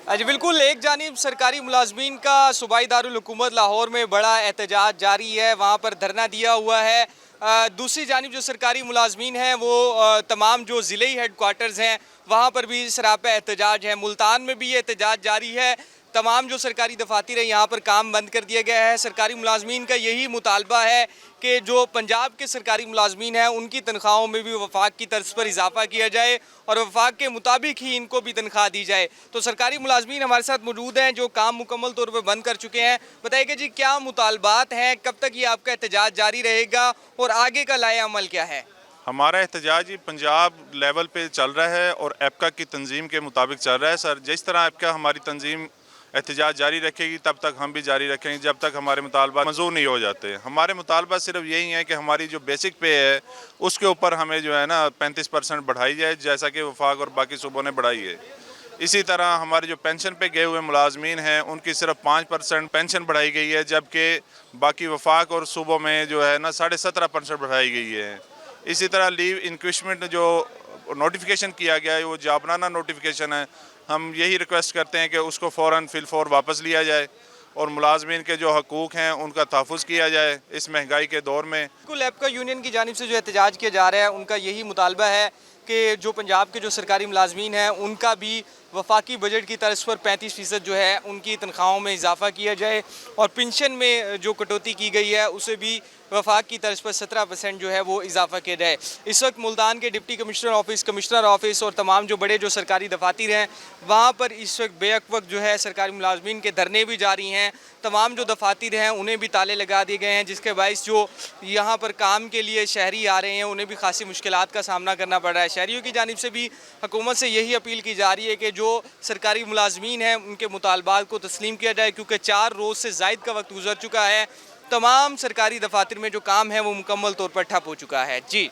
जी बिल्कुल, एक जानिब सरकारी मुलाजमीन का सूबाई दारुल हुकूमत लाहौर में बड़ा एहतजाज जारी है, वहाँ पर धरना दिया हुआ है। दूसरी जानिब जो सरकारी मुलाजमीन हैं वो तमाम जो ज़िले हेड क्वार्टर्स हैं वहाँ पर भी सरापा एहतजाज है। मुल्तान में भी ये एहतजाज जारी है। तमाम जो सरकारी दफातर हैं यहाँ पर काम बंद कर दिया गया है। सरकारी मुलाजमीन का यही मुतालबा है कि जो पंजाब के सरकारी मुलाजमीन हैं उनकी तनख्वाहों में भी वफाक की तर्ज पर इजाफा किया जाए और वफाक के मुताबिक ही इनको भी तनख्वाह दी जाए। तो सरकारी मुलाजमीन हमारे साथ मौजूद हैं जो काम मुकम्मल तौर पर बंद कर चुके हैं। बताइएगा जी, क्या मुतालबात हैं, कब तक ये आपका एहतजाज जारी रहेगा और आगे का लाए अमल क्या है? हमारा एहतजाज ही पंजाब लेवल पे चल रहा है और एपका की तंजीम के मुताबिक चल रहा है। सर, जिस तरह एपका हमारी तंजीम एहतजाज जारी रखेगी तब तक हम भी जारी रखेंगे जब तक हमारे मुतालबा मंजूर नहीं हो जाते। हमारे मुतालबा सिर्फ यही है कि हमारी जो बेसिक पे है उसके ऊपर हमें जो है ना 35% बढ़ाई जाए, जैसा कि वफाक और बाकी सूबों ने बढ़ाई है। इसी तरह हमारे जो पेंशन पे गए हुए मुलाजमीन हैं उनकी सिर्फ 5% पेंशन बढ़ाई गई है, जबकि बाकी वफाक और सूबों में जो है ना 17.5% बढ़ाई गई है। इसी तरह लीव इंक्रिशमेंट जो नोटिफिकेशन किया गया है वो जाबनाना नोटिफिकेशन है। हम यही रिक्वेस्ट करते हैं कि उसको फ़ौरन फिलफौर वापस लिया जाए और मुलाजमीन के जो हकूक़ हैं उनका तहफ़्फ़ुज़ किया जाए इस महंगाई के दौर में। बिल्कुल, एपका यूनियन की जानिब से जो एहतजाज किया जा रहा है उनका यही मुतालबा है कि जो पंजाब के जो सरकारी मुलाजमीन हैं उनका भी वफाकी बजट की तर्ज पर 35% जो है उनकी तनख्वाहों में इजाफा किया जाए और पेंशन में जो कटौती की गई है उसे भी वफाक की तर्ज पर 17% जो है वो इजाफा किया जाए। इस वक्त मुल्तान के डिप्टी कमिश्नर ऑफिस और तमाम जो बड़े जो सरकारी दफातर हैं वहाँ पर इस वक्त बेवक्त जो है सरकारी मुलाजमीन के धरने भी जारी हैं। तमाम जो दफातर हैं उन्हें भी ताले लगा दिए गए हैं, जिसके बायस जो यहाँ पर काम के लिए शहरी आ रहे हैं उन्हें भी खासी मुश्किलात का सामना करना पड़ रहा है। शहरियों की जानिब से भी हुकूमत से यही अपील की जा रही है कि जो सरकारी मुलाजमीन हैं उनके मुतालबात को तस्लीम किया जाए, क्योंकि 4 रोज़ से ज़ायद का वक्त गुजर चुका है। तमाम सरकारी दफातर में जो काम है वो मुकम्मल तौर पर ठप हो चुका है। जी।